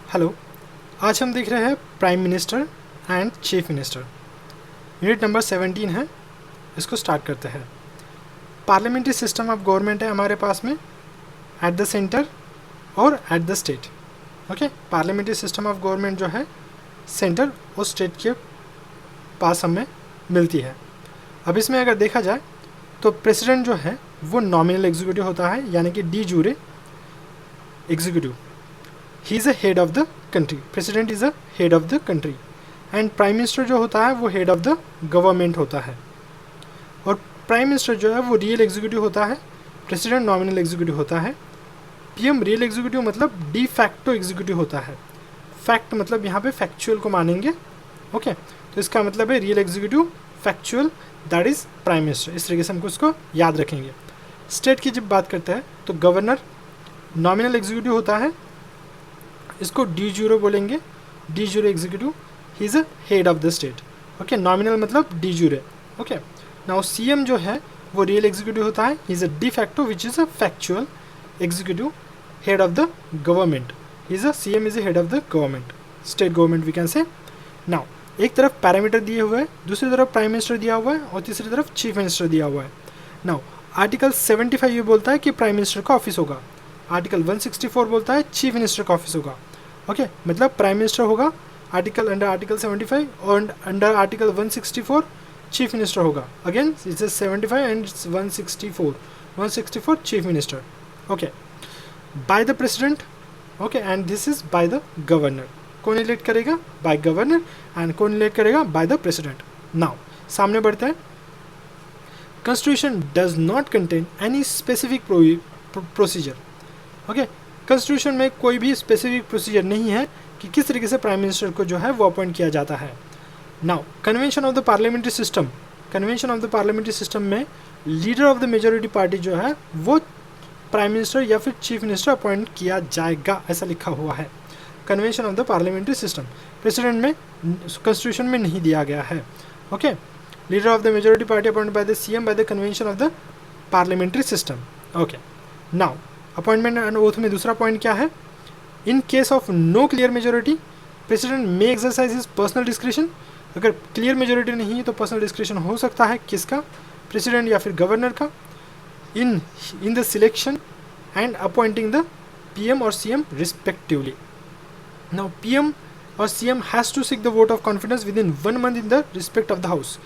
Hello, आज हम देख रहे हैं prime minister and chief minister. Unit number 17 है, इसको स्टार्ट करते हैं। पार्लियामेंट्री सिस्टम ऑफ गवर्नमेंट है हमारे पास में एट द सेंटर और at the state. Okay, parliamentary system of government जो है सेंटर और स्टेट के पास हमें मिलती है। अब इसमें अगर देखा जाए तो प्रेसिडेंट जो है वो नॉमिनल एग्जीक्यूटिव होता है, यानी कि D jure executive. He is a head of the country, president is a head of the country. And prime minister जो होता है वो हेड ऑफ द गवर्नमेंट होता है। और प्राइम मिनिस्टर जो है वो रियल एग्जीक्यूटिव होता है, प्रेसिडेंट नॉमिनल एग्जीक्यूटिव होता है। पीएम रियल एग्जीक्यूटिव मतलब डी फैक्टो एग्जीक्यूटिव होता है। फैक्ट मतलब यहाँ पे फैक्चुअल को मानेंगे। ओके, तो इसका मतलब है real executive, factual, that is prime minister. इस तरीके से हमको इसको याद रखेंगे। स्टेट की जब बात करते हैं तो गवर्नर नॉमिनल एग्जीक्यूटिव होता है, इसको डी जूरे बोलेंगे, de jure executive. He is a head of the state. Okay, nominal मतलब de jure. Okay, now CM जो है वो रियल एग्जीक्यूटिव होता है, he is a de facto which is a factual executive, head of the government. Is a CM is a head of the government, state government we can say. Now एक तरफ parameter दिए हुए हैं, दूसरी तरफ prime minister दिया हुआ है और तीसरी तरफ चीफ मिनिस्टर दिया हुआ है। नाउ आर्टिकल 75 ये बोलता है कि प्राइम मिनिस्टर का ऑफिस होगा, आर्टिकल 164 बोलता है चीफ मिनिस्टर का ऑफिस होगा। ओके, मतलब प्राइम मिनिस्टर होगा आर्टिकल अंडर आर्टिकल 75 और अंडर आर्टिकल 164 चीफ मिनिस्टर होगा। Again it's 75 and 164 chief minister. Okay, by the president. Okay, and this is by the governor. कौन इलेक्ट करेगा? By governor. एंड कौन elect करेगा? By the president. Now सामने बढ़ते हैं। Constitution does not contain any specific procedure. Okay, constitution में कोई भी स्पेसिफिक प्रोसीजर नहीं है कि किस तरीके से प्राइम मिनिस्टर को जो है वो अपॉइंट किया जाता है। Now convention of the parliamentary system, convention of the parliamentary system में leader of the majority party जो है वो प्राइम मिनिस्टर या फिर चीफ मिनिस्टर अपॉइंट किया जाएगा, ऐसा लिखा हुआ है convention of the parliamentary system. President में कॉन्स्टिट्यूशन में नहीं दिया गया है। Okay, leader of the majority party appointed by the CM by the convention of the parliamentary system. Okay, now appointment and oath में दूसरा पॉइंट क्या है? In case of no clear majority president may exercise his personal discretion. अगर clear majority नहीं है तो personal discretion हो सकता है, किसका? प्रेसिडेंट या फिर गवर्नर का। In the selection and appointing the PM और सीएम रिस्पेक्टिवली। नाउ पीएम और CM has to seek the vote of confidence within 1 month in the respect of the house,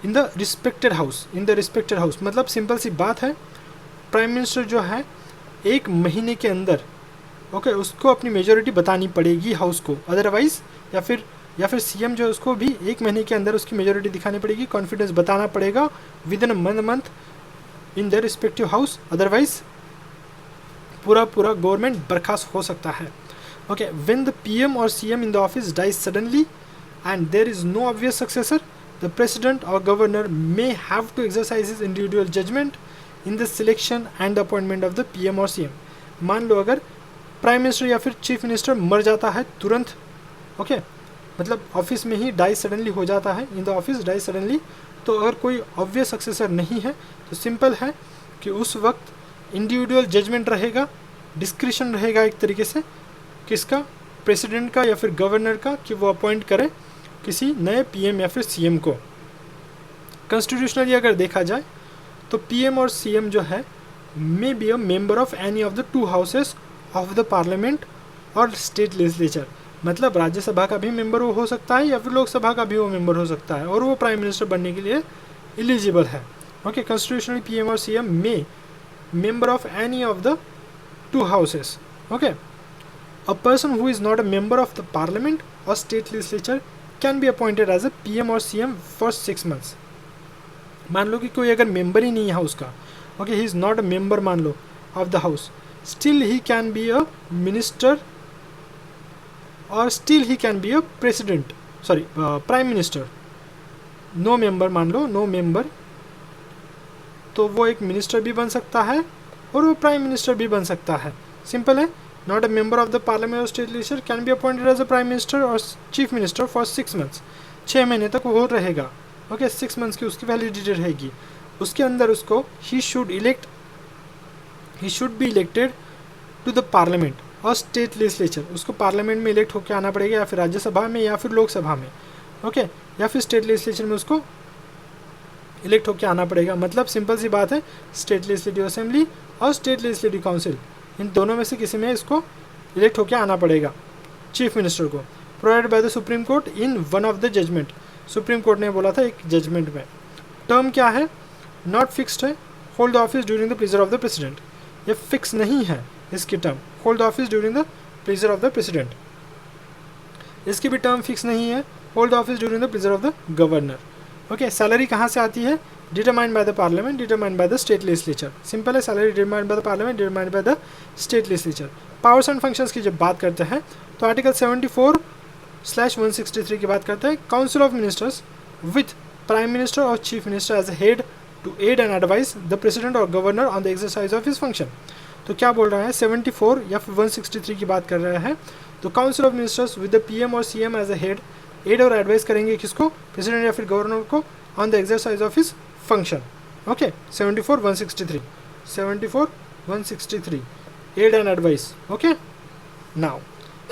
in the respected house, in the respected house. मतलब simple सी बात है, prime minister जो है 1 महीने के अंदर ओके उसको अपनी मेजोरिटी बतानी पड़ेगी हाउस को, अदरवाइज या फिर सीएम जो है उसको भी 1 महीने के अंदर उसकी मेजोरिटी दिखानी पड़ेगी, कॉन्फिडेंस बताना पड़ेगा within 1 month in the respective house, otherwise पूरा गवर्नमेंट बर्खास्त हो सकता है। ओके, व्हेन द पीएम और CM in the office dies suddenly and there is no obvious successor, the president or governor may have to exercise his individual judgment in the selection and the appointment of the PM or CM. मान लो अगर prime minister या फिर chief minister मर जाता है तुरंत, okay मतलब office में ही डाई सडनली हो जाता है, in the office die suddenly, तो अगर कोई ऑब्वियस सक्सेसर नहीं है तो सिंपल है कि उस वक्त इंडिविजुअल जजमेंट रहेगा, डिस्क्रिशन रहेगा एक तरीके से, किसका? प्रेसिडेंट का या फिर गवर्नर का, कि वो अपॉइंट करे किसी नए पीएम या फिर सीएम को। कॉन्स्टिट्यूशनली अगर देखा जाए तो पीएम और सीएम जो है may be a member of any of the 2 houses of the parliament और स्टेट लेजिस्लेचर। मतलब राज्यसभा का भी मेंबर वो हो सकता है या फिर लोकसभा का भी वो मेंबर हो सकता है, और वो प्राइम मिनिस्टर बनने के लिए एलिजिबल है। ओके, कॉन्स्टिट्यूशनली पीएम और CM may member of any of the 2 houses. Okay, a person who is not a member of the parliament और state legislature can be appointed as a PM और CM for 6 months. मान लो कि कोई अगर member ही नहीं है house का, okay he is not a member मान लो of the house, still he can be a minister और still he can be a president, sorry prime minister. No member मान लो, नो मेंबर, तो वो एक मिनिस्टर भी बन सकता है और वो प्राइम मिनिस्टर भी बन सकता है। सिंपल है, not a member of the parliament or state legislature can be appointed as a prime minister or chief minister for 6 months. 6 महीने तक वो रहेगा। ओके, 6 मंथ्स की उसकी वैलिडिटी रहेगी। उसके अंदर उसको he should be elected to the parliament और स्टेट लेजिस्लेचर, उसको पार्लियामेंट में इलेक्ट होकर आना पड़ेगा, या फिर राज्यसभा में या फिर लोकसभा में, ओके, या फिर स्टेट लेजिस्लेचर में उसको इलेक्ट होकर आना पड़ेगा। मतलब सिंपल सी बात है, स्टेट लेजिस्लेटिव असेंबली और स्टेट लेजिस्लेटिव काउंसिल, इन दोनों में से किसी में इसको इलेक्ट होकर आना पड़ेगा चीफ मिनिस्टर को। Provided by the supreme court in one of the judgment, supreme court ने बोला था एक जजमेंट में। टर्म क्या है, नॉट फिक्स्ड है, hold office during the pleasure of the president, ये फिक्स नहीं है इसकी term, hold office during the pleasure of the president, इसकी भी टर्म फिक्स नहीं है, hold office during the pleasure of the governor. Okay, salary कहाँ से आती है, determined by the parliament, determined by the state legislature, simple है, salary determined by the parliament, determined by the state legislature. Powers and functions की जब बात करते हैं तो आर्टिकल 74/163 की बात करते हैं, council of ministers with prime minister और chief minister as head to aid and advice the president और governor on the exercise of his function. तो क्या बोल रहा है, 74 या फिर 163 की बात कर रहा है, तो council of ministers with the PM और CM as a head aid और एडवाइस करेंगे किसको, प्रेसिडेंट या फिर गवर्नर को, on the exercise of his function. Okay, 74/163 aid and advice. Okay, now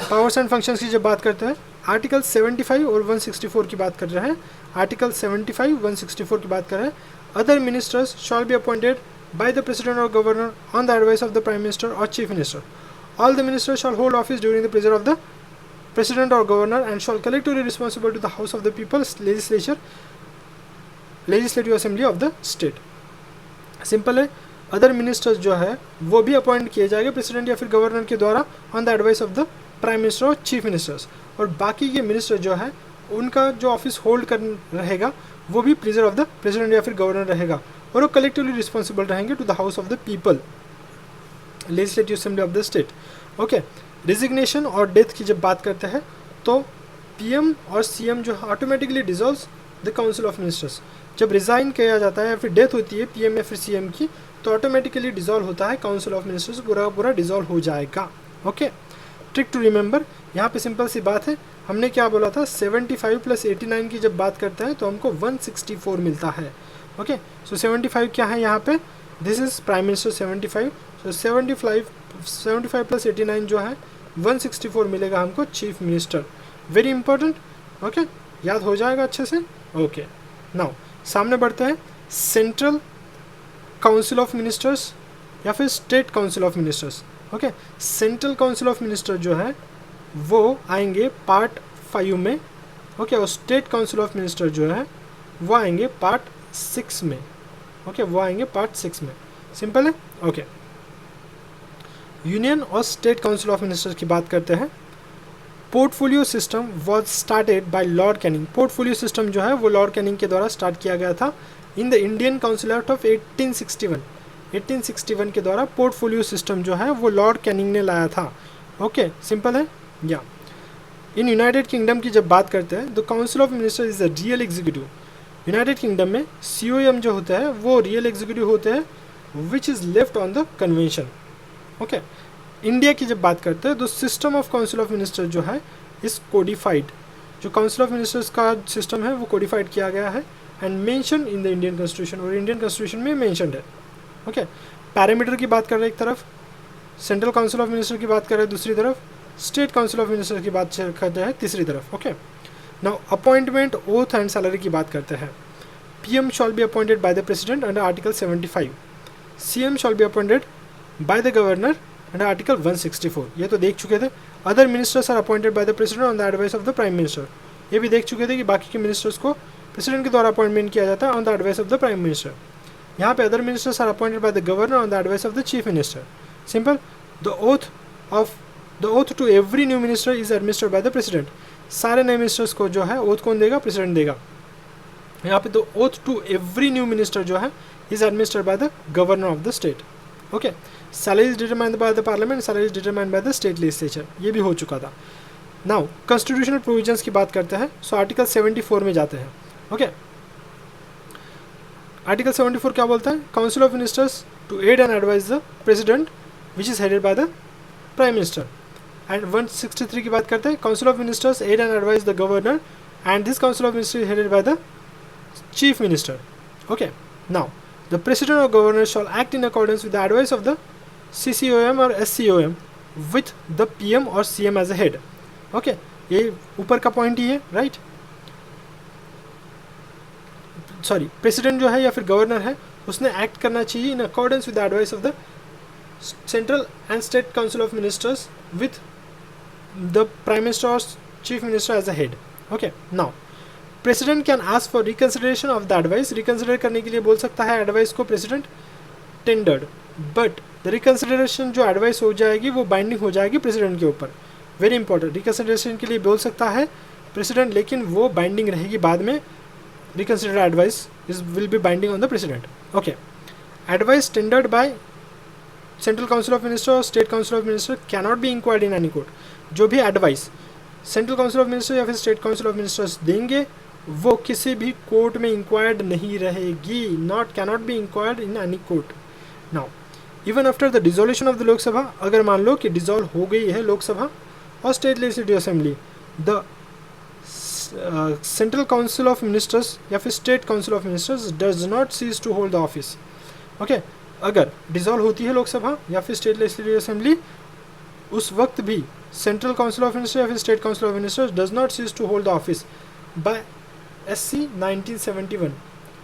powers and functions की जब बात करते हैं, आर्टिकल 75 और 164 की बात कर रहे हैं, आर्टिकल 75 164 की बात कर रहे हैं, other ministers shawl be appointed by the president or governor on the advice of the prime minister or chief minister. All the ministers shall hold office during the pleasure of the president or governor and shall collectively responsible to the House of the People's Legislative Assembly of the state. Simple है, other ministers जो है वो भी appoint किए जाएंगे president या फिर governor के द्वारा on the advice of the prime minister और चीफ मिनिस्टर्स, और बाकी के मिनिस्टर जो है उनका जो ऑफिस होल्ड कर रहेगा वो भी प्लेजर ऑफ द प्रेसिडेंट या फिर गवर्नर रहेगा, और वो कलेक्टिवली रिस्पॉन्सिबल रहेंगे to the house of the people, legislative assembly of the state. Okay, resignation और डेथ की जब बात करते हैं तो पीएम और सीएम जो automatically dissolves the council of ministers, जब रिजाइन किया जाता है या फिर डेथ होती है पीएम या फिर सीएम की, तो ऑटोमेटिकली डिजॉल्व होता है काउंसिल ऑफ मिनिस्टर्स, पूरा पूरा डिजॉल्व हो जाएगा। ओके, ट्रिक टू रिमेंबर, यहाँ पे सिंपल सी बात है, हमने क्या बोला था, 75 + 89 की जब बात करते हैं तो हमको 164 मिलता है। ओके, सो 75 क्या है यहाँ पे, दिस इज प्राइम मिनिस्टर 75, सो 75 + 89 जो है 164 मिलेगा हमको chief minister. Very important, okay, याद हो जाएगा अच्छे से। ओके, नाउ सामने बढ़ते हैं, सेंट्रल काउंसिल ऑफ मिनिस्टर्स या फिर state council of ministers. Okay, central council of minister जो है वो आएंगे पार्ट 5 में, ओके, और स्टेट काउंसिल ऑफ मिनिस्टर जो है वो आएंगे पार्ट 6 में। ओके, वो आएंगे पार्ट 6 में, सिंपल है। ओके, यूनियन और स्टेट काउंसिल ऑफ मिनिस्टर्स की बात करते हैं। Portfolio system was started by Lord Canning, portfolio system जो है वो लॉर्ड कैनिंग के द्वारा स्टार्ट किया गया था in the Indian council act of 1861 के द्वारा पोर्टफोलियो सिस्टम जो है वो लॉर्ड कैनिंग ने लाया था। ओके, सिंपल है। या इन यूनाइटेड किंगडम की जब बात करते हैं, the council of minister is the real executive. United kingdom में COM जो होता है वो रियल एग्जीक्यूटिव होते हैं, which is left on the convention. Okay, India की जब बात करते हैं तो system of council of minister जो है इस कोडिफाइड, जो काउंसिल ऑफ मिनिस्टर्स का सिस्टम है वो कोडिफाइड किया गया है and mention in the Indian constitution, और इंडियन कॉन्स्टिट्यूशन में मेंशनड है। ओके, पैरामीटर की बात कर रहे हैं एक तरफ, सेंट्रल काउंसिल ऑफ मिनिस्टर की बात कर रहे हैं दूसरी तरफ, स्टेट काउंसिल ऑफ मिनिस्टर की बात करते हैं तीसरी तरफ। Okay, now appointment, oath and salary की बात करते हैं। PM shall be appointed by the president under article 75, CM shall be appointed by the governor under article 164, ये तो देख चुके थे। Other ministers are appointed by the president on the advice of the prime minister, ये भी देख चुके थे कि बाकी के मिनिस्टर्स को प्रेसिडेंट के द्वारा अपॉइंटमेंट किया जाता है on the advice of the prime minister. यहाँ पे other ministers are appointed by the governor on the advice of the chief minister. Simple, the oath to every new minister is administered by the president, सारे नए ministers को जो है oath कौन देगा, president देगा। यहाँ पे the oath to every new minister जो है is administered by the governor of the state. Okay, salary is determined by the parliament, salary is determined by the state legislature, ये भी हो चुका था। नाउ कॉन्स्टिट्यूशनल प्रोविजंस की बात करते हैं, सो आर्टिकल 74 में जाते हैं। ओके, आर्टिकल 74 क्या बोलता है, council of ministers to aid and advise the president which is headed by the prime minister. And 163 की बात करते हैं, council of ministers aid and advise the governor and this council of ministers is headed by the chief minister. Okay, now the president or governor shall act in accordance with the advice of the CCOM or SCOM with the PM और CM as a head. Okay, ये ऊपर का point ही है, right. Sorry, president जो है या फिर governor है, उसने एक्ट करना चाहिए in accordance with the advice of the central and state council of ministers with the prime minister और chief minister as a head. Okay, now president can ask for reconsideration of the advice. Reconsider करने के लिए बोल सकता है advice को president tendered, but the reconsideration जो advice हो जाएगी वो बाइंडिंग हो जाएगी प्रेसिडेंट के ऊपर। वेरी इंपॉर्टेंट, रिकंसिडरेशन के लिए बोल सकता है प्रेसिडेंट, लेकिन वो बाइंडिंग रहेगी बाद में। Reconsider advice is will be binding on the president. Okay, advice tendered by central council of minister और state council of minister can not be inquired in any court. जो भी advice central council of minister या फिर state council of ministers देंगे वो किसी भी court में इंक्वायर्ड नहीं रहेगी, not cannot be inquired in any court. Now even after the dissolution of the Lok Sabha, अगर मान लो कि डिसॉल्व हो गई है लोकसभा और state legislative assembly, the central council of ministers या फिर state council of ministers does not cease to hold the office. Okay, अगर डिसॉल्व होती है लोकसभा या फिर स्टेट लेजिस्लेटिव असेंबली, उस वक्त भी सेंट्रल काउंसिल ऑफ मिनिस्टर या फिर state council of ministers does not cease to hold the office by SC 1971।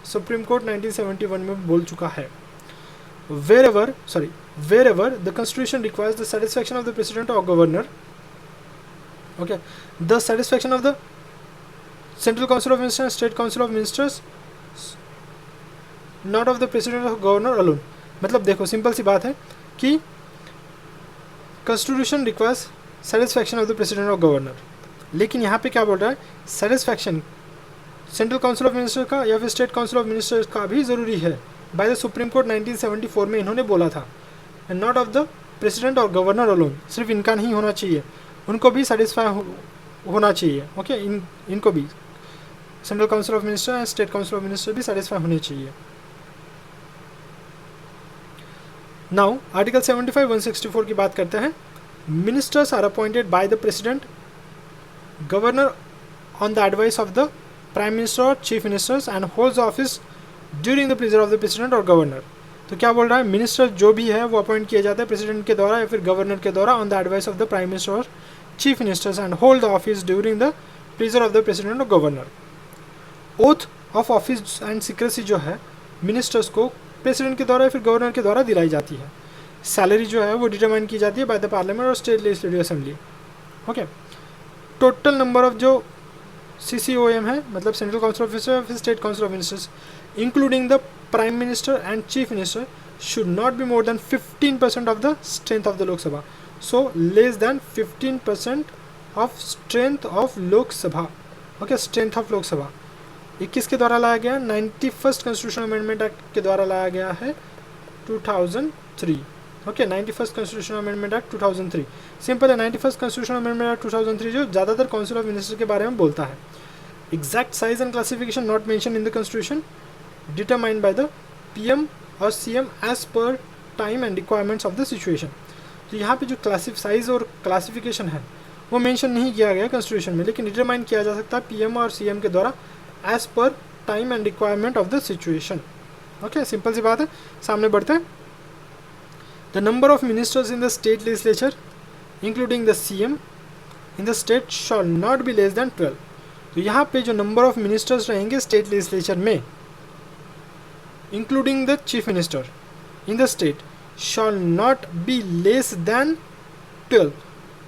Supreme court 1971 में बोल चुका है। wherever the constitution requires the satisfaction of the president or governor, okay, the satisfaction of the central council of ministers and state council of ministers, not of the president or governor alone। मतलब देखो simple सी बात है कि constitution requires satisfaction of the president or governor, लेकिन यहाँ पे क्या बोल रहा है, satisfaction central council of minister का या फिर स्टेट काउंसिल ऑफ मिनिस्टर्स का भी ज़रूरी है। बाय द सुप्रीम कोर्ट 1974 में इन्होंने बोला था, and not of the president और गवर्नर अलोन। सिर्फ इनका नहीं होना चाहिए, उनको भी सेटिस्फाई होना चाहिए। ओके, इनको भी central council of minister and state council of minister भी सेटिस्फाई होने चाहिए। नाउ आर्टिकल 75 164 की बात करते हैं। Ministers are appointed by the president governor on the advice of the prime minister और chief ministers and holds office during the pleasure of the president और governor. तो क्या बोल रहा है, मिनिस्टर जो भी है वो अपॉइंट किया जाता है प्रेसिडेंट के द्वारा या फिर गवर्नर के द्वारा on the advice of the prime minister और chief ministers and hold the office during the pleasure of the president और governor. Oath of office and secrecy जो है मिनिस्टर्स को प्रेसिडेंट के द्वारा या फिर गवर्नर के द्वारा दिलाई जाती है। सैलरी जो है वो डिटरमाइन की जाती है बाय द पार्लियामेंट और state legislative assembly. Okay, total number of जो CCOM है, मतलब सेंट्रल काउंसिल ऑफ मिनिस्टर फिर state council of ministers, including the prime minister and chief minister, should not be more than 15% of the strength of the Lok Sabha. So less than 15% of strength of Lok Sabha. Okay, strength of Lok Sabha ये किसके द्वारा लाया गया, 91st constitution amendment act के द्वारा लाया गया है 2003। Okay, 91st constitution amendment act 2003। Simple है, 91st कॉन्स्टिट्यूशन अमेंडमेंट एक्ट 2003 जो ज़्यादातर काउंसिल ऑफ मिनिस्टर के बारे में बोलता है। Exact size and classification not mention in the constitution, determined by the PM और CM as per time and requirements of the situation. तो यहाँ पे जो साइज और क्लासिफिकेशन है वो मेंशन नहीं किया गया कॉन्स्टिट्यूशन में, लेकिन डिटरमाइन किया जा सकता है PM और CM के द्वारा as per time and requirement of the situation. Okay, simple सी बात है। सामने बढ़ते हैं। The number of ministers in the state legislature, including the CM, in the state shall not be less than 12। तो यहाँ पे जो नंबर ऑफ मिनिस्टर्स रहेंगे स्टेट लेजिस्लेचर में, including the chief minister in the state, shawl not be less than 12।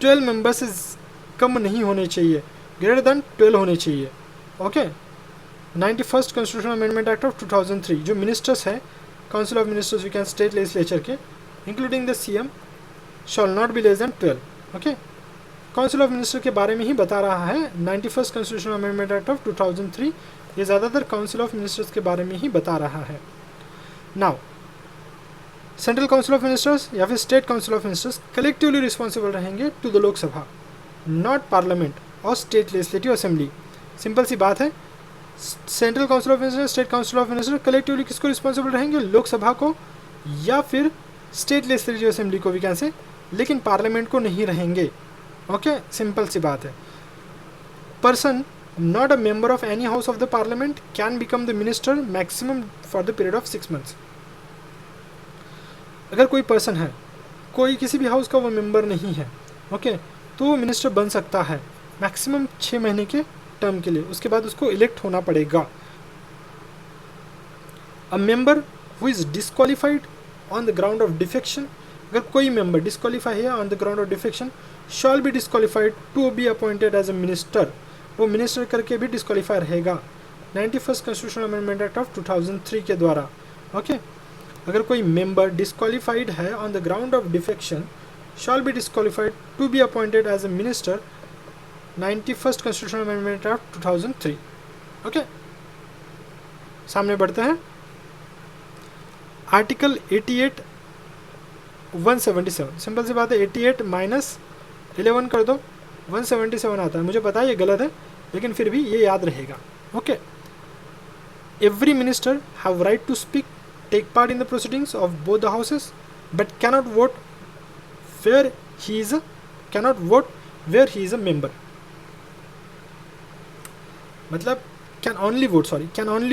12 members से कम नहीं होने चाहिए, ग्रेटर देन 12 होने चाहिए। Okay, 91st constitution amendment act of 2003 जो मिनिस्टर्स है council of ministers we can state legislature के, including the CM, shall not be less than 12। Okay, council of minister के बारे में ही बता रहा है 91st constitution amendment act of 2003। ये ज़्यादातर काउंसिल ऑफ मिनिस्टर्स के बारे में ही बता रहा है। Now central council of ministers या फिर state council of ministers collectively responsible रहेंगे to the Lok Sabha, not parliament और स्टेट लेजिस्लेटिव असेंबली। सिंपल सी बात है, central council of minister state council of minister collectively किसको रिस्पॉन्सिबल रहेंगे, लोकसभा को या फिर स्टेट लेजिस्लेटिव असेंबली को भी कैन से, लेकिन पार्लियामेंट को नहीं रहेंगे। ओके, सिंपल सी बात है। Person not a member of any house of the parliament can become the minister maximum for the period of 6 months। अगर कोई पर्सन है, कोई किसी भी हाउस का वो मेंबर नहीं है, ओके, तो वो मिनिस्टर बन सकता है मैक्सिमम 6 महीने के टर्म के लिए, उसके बाद उसको इलेक्ट होना पड़ेगा। A member who is disqualified on the ground of defection, अगर कोई मेंबर डिस्क्वालीफाई है on the ground of defection, shall be disqualified to be appointed as a minister, वो मिनिस्टर करके भी डिस्क्वालीफाई रहेगा 91st constitutional amendment act of 2003 के द्वारा, okay. अगर कोई मेंबर डिस्क्वालीफाइड है on the ground of defection, shall be disqualified to be appointed as a minister 91st constitutional amendment act 2003, okay. सामने बढ़ते हैं। आर्टिकल 88 177, सिंपल सी बात है, 88 माइनस 11 कर दो 177 आता है। मुझे पता है ये गलत है, लेकिन फिर भी ये याद रहेगा, okay. Every minister have right to speak, take part in the proceedings of both the houses, but cannot vote where he is a member, मतलब can only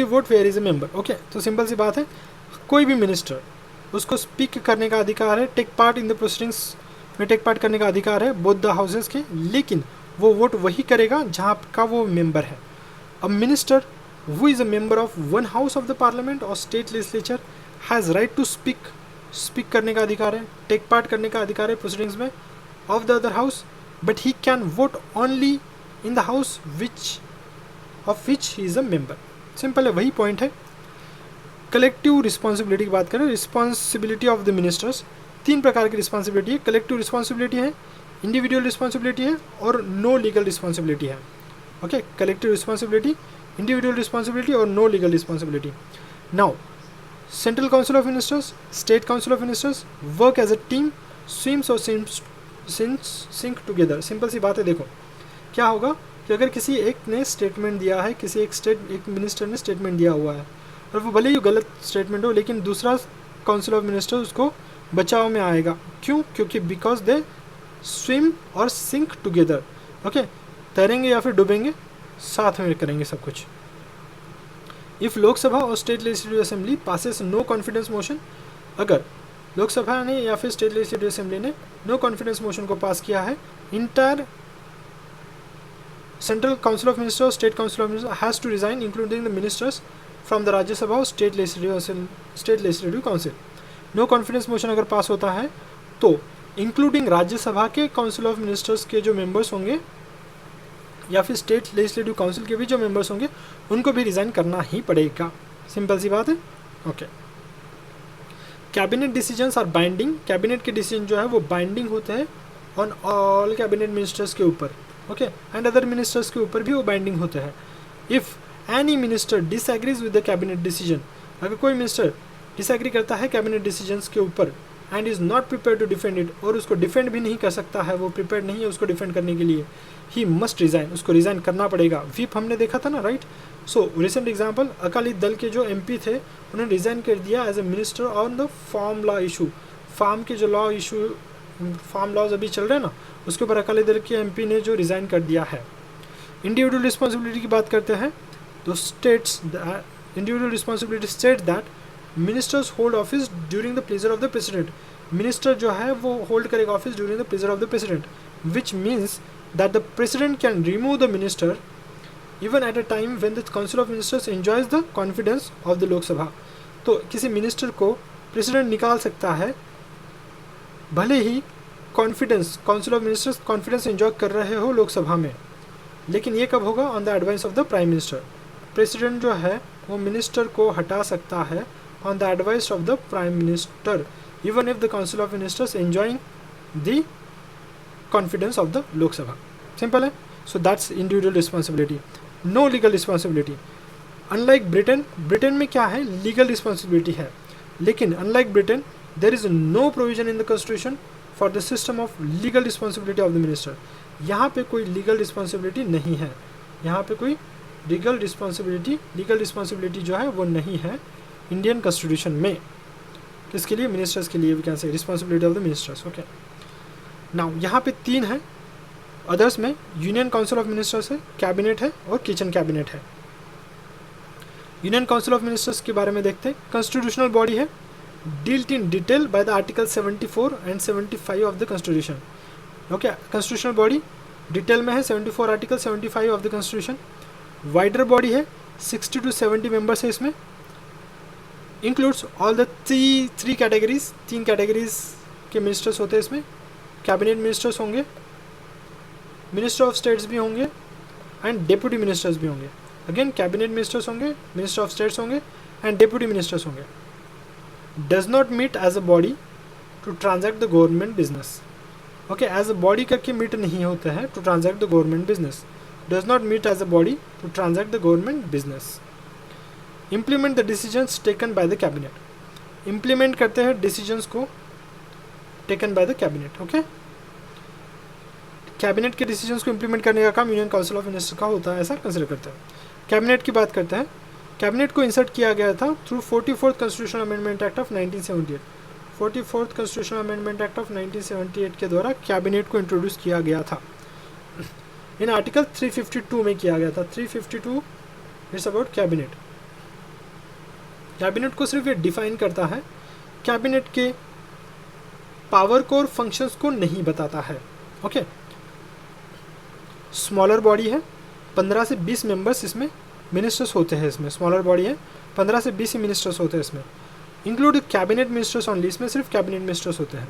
vote where is a member, okay. तो simple सी बात है, कोई भी minister, उसको speak करने का अधिकार है, take part in the proceedings में टेक पार्ट करने का अधिकार है बोथ द हाउसेस के, लेकिन वो वोट वही करेगा जहाँ का वो मेंबर है। A minister who is a member of one house of the parliament और state legislature has right to speak करने का अधिकार है, टेक पार्ट करने का अधिकार है प्रोसीडिंग्स में of the other house, but he can vote only in the house of which he is a member. Simple है, वही पॉइंट है। कलेक्टिव रिस्पॉन्सिबिलिटी की बात करें, रिस्पॉन्सिबिलिटी ऑफ द मिनिस्टर्स, 3 प्रकार की रिस्पॉन्सिबिलिटी है। कलेक्टिव रिस्पॉन्सिबिलिटी है, इंडिविजुअल रिस्पॉन्सिबिलिटी है और नो लीगल रिस्पॉन्सिबिलिटी है, okay. Collective responsibility, individual responsibility और no legal responsibility. Now central council of ministers, state council of ministers work as a team, swims और sink together. Simple सी बात है, देखो क्या होगा कि अगर किसी एक ने स्टेटमेंट दिया है, किसी एक मिनिस्टर ने स्टेटमेंट दिया हुआ है, और वो भले ही गलत स्टेटमेंट हो, लेकिन दूसरा काउंसिल ऑफ मिनिस्टर उसको बचाव में आएगा। क्यों? क्योंकि बिकॉज दे स्विम और सिंक टुगेदर, ओके। तैरेंगे या फिर डूबेंगे, साथ में करेंगे सब कुछ। इफ़ लोकसभा और state legislative assembly passes no confidence motion, अगर लोकसभा ने या फिर स्टेट लेजिस्लेटिव असेंबली ने नो कॉन्फिडेंस मोशन को पास किया है, entire central council of minister और state council of minister has to resign including the ministers from the Rajya Sabha और state legislative council. No confidence motion अगर पास होता है तो इंक्लूडिंग राज्यसभा के काउंसिल ऑफ मिनिस्टर्स के जो मेंबर्स होंगे या फिर स्टेट लेजिस्लेटिव काउंसिल के भी जो मेंबर्स होंगे, उनको भी रिज़ाइन करना ही पड़ेगा। सिंपल सी बात है, okay. Cabinet decisions are binding, cabinet के डिसीजन जो है वो बाइंडिंग होते हैं ऑन ऑल कैबिनेट मिनिस्टर्स के ऊपर, ओके, एंड अदर मिनिस्टर्स के ऊपर भी वो बाइंडिंग होते हैं। If any minister disagrees with the cabinet decision, अगर कोई मिनिस्टर डिसएग्री करता है कैबिनेट डिसीजंस के ऊपर and is not prepare to defend it, और उसको डिफेंड भी नहीं कर सकता है, वो प्रिपेयर नहीं है उसको डिफेंड करने के लिए, ही मस्ट रिज़ाइन, उसको रिज़ाइन करना पड़ेगा। व्हीप हमने देखा था ना, right. So recent example, Akali Dal के जो MP थे उन्होंने रिज़ाइन कर दिया as a minister on the farm law issue. Farm के जो फार्म लॉज अभी चल रहे हैं ना, उसके ऊपर अकाली दल के MP ने जो रिज़ाइन कर दिया है। इंडिविजुअल रिस्पॉन्सिबिलिटी की बात करते हैं तो states individual responsibility state that ministers hold office during the pleasure of the president. Minister जो है वो होल्ड करेगा office during the pleasure of the president, which means that the president can remove the minister even at a time when the council of ministers enjoys the confidence of the Lok Sabha. तो किसी minister को president निकाल सकता है भले ही council of ministers confidence enjoy कर रहे हो लोकसभा में, लेकिन ये कब होगा? On the advice of the prime minister. President जो है वो मिनिस्टर को हटा सकता है on the advice of the prime minister, even if the council of ministers enjoying the confidence of the Lok Sabha. Simple है। So that's individual responsibility. No legal responsibility. Unlike Britain में क्या है? लीगल रिस्पॉन्सिबिलिटी है, लेकिन unlike Britain there is no provision in the constitution for the system of legal responsibility of the minister. यहाँ पे कोई legal responsibility नहीं है, यहाँ पे कोई लीगल रिस्पॉन्सिबिलिटी जो है वो नहीं है इंडियन कॉन्स्टिट्यूशन में। किसके लिए? मिनिस्टर्स के लिए। We can say responsibility of the ministers, okay. Now यहाँ पे 3 है, अदर्स में यूनियन काउंसिल ऑफ मिनिस्टर्स है, कैबिनेट है और किचन कैबिनेट है। यूनियन काउंसिल ऑफ मिनिस्टर्स के बारे में देखते हैं। कॉन्स्टिट्यूशनल बॉडी है, dealt in detail by the Article 74 and 75 of the Constitution. Okay, constitutional body detail में है 74 article 75 of the constitution. Wider body है 60 to 70 मेंबर्स है इसमें. Includes all the three categories, 3 categories के मिनिस्टर्स होते हैं इसमें. कैबिनेट मिनिस्टर्स होंगे, मिनिस्टर ऑफ स्टेट्स भी होंगे एंड डेप्यूटी मिनिस्टर्स भी होंगे. अगेन कैबिनेट मिनिस्टर्स होंगे, मिनिस्टर ऑफ स्टेट्स होंगे एंड डेप्यूटी मिनिस्टर्स होंगे. Does not meet as a body to transact the government business. Okay, as a body करके meet नहीं होता है to transact the government business. Does not meet as a body to transact the government business. Implement the decisions taken by the cabinet. Implement करते हैं decisions को taken by the cabinet. Okay, cabinet के decisions को implement करने का काम union council of minister का होता है, ऐसा कंसिडर करते हैं. कैबिनेट की बात करते हैं. कैबिनेट को इंसर्ट किया गया था through 44th constitutional amendment act of 1978. 44th constitutional amendment act of 1978 के द्वारा कैबिनेट को इंट्रोड्यूस किया गया था. इन आर्टिकल 352 में किया गया था. 352 इट्स अबाउट कैबिनेट. कैबिनेट को सिर्फ ये डिफाइन करता है, कैबिनेट के पावर को और फंक्शंस को नहीं बताता है. ओके, स्मॉलर बॉडी है, 15 से 20 मेंबर्स इसमें मिनिस्टर्स होते हैं. इसमें स्मॉलर बॉडी है, 15 से 20 ही मिनिस्टर्स होते हैं इसमें. इंक्लूड कैबिनेट मिनिस्टर्स ऑनली, इसमें सिर्फ कैबिनेट मिनिस्टर्स होते हैं.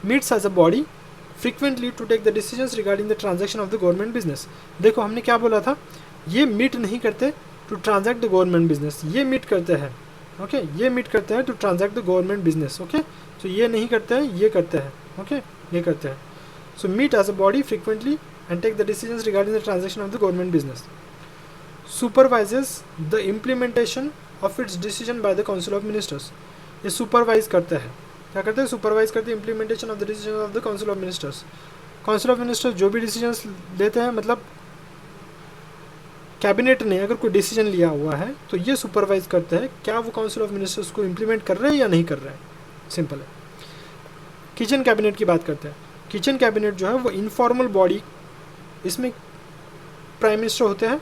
Meets as a body frequently to take the decisions regarding the transaction of the government business. देखो हमने क्या बोला था, ये मीट नहीं करते to transact the government business, ये मीट करते हैं. ओके, ये मीट करते हैं to transact the government business. Okay, तो ये नहीं करते हैं, ये करते हैं. ओके, ये करते हैं. So meet as a body frequently and take the decisions regarding the transaction of the government business. Supervises the implementation of its decision by the Council of Ministers. ये supervise करते हैं, क्या करते हैं, supervise करते हैं implementation of the decision of the Council of Ministers. Council of Ministers जो भी decisions देते हैं, मतलब कैबिनेट ने अगर कोई डिसीजन लिया हुआ है तो ये सुपरवाइज करते हैं क्या वो काउंसिल ऑफ मिनिस्टर्स को इम्प्लीमेंट कर रहे हैं या नहीं कर रहे हैं. सिंपल है. किचन कैबिनेट की बात करते हैं. किचन कैबिनेट जो है वो इनफॉर्मल बॉडी, इसमें प्राइम मिनिस्टर होते हैं,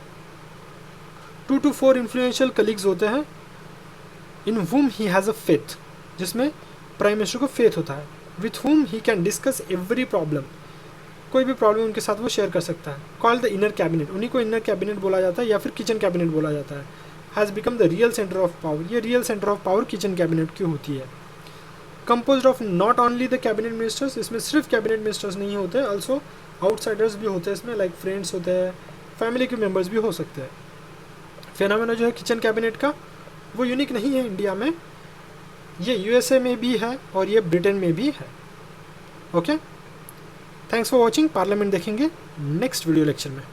2 to 4 इन्फ्लुएंशियल कलीग्स होते हैं, इन whom he has a faith, जिसमें प्राइम मिनिस्टर को फेथ होता है, with whom he can discuss every problem, कोई भी प्रॉब्लम उनके साथ वो शेयर कर सकता है. कॉल्ड द इनर कैबिनेट, उन्हीं को इनर कैबिनेट बोला जाता है या फिर किचन कैबिनेट बोला जाता है. Has become the real centre of power, ये real centre of power kitchen cabinet की होती है. Composed of not only the cabinet ministers, इसमें सिर्फ कैबिनेट मिनिस्टर्स नहीं होते, ऑल्सो आउटसाइडर्स भी होते हैं इसमें, लाइक फ्रेंड्स होते हैं, फैमिली के मेंबर्स भी हो सकते हैं. फिनोमेना जो है किचन कैबिनेट का वो यूनिक नहीं है इंडिया में, ये यूएसए में भी है और ये ब्रिटेन में भी है. Okay, thanks for watching. Parliament देखेंगे नेक्स्ट वीडियो लेक्चर में.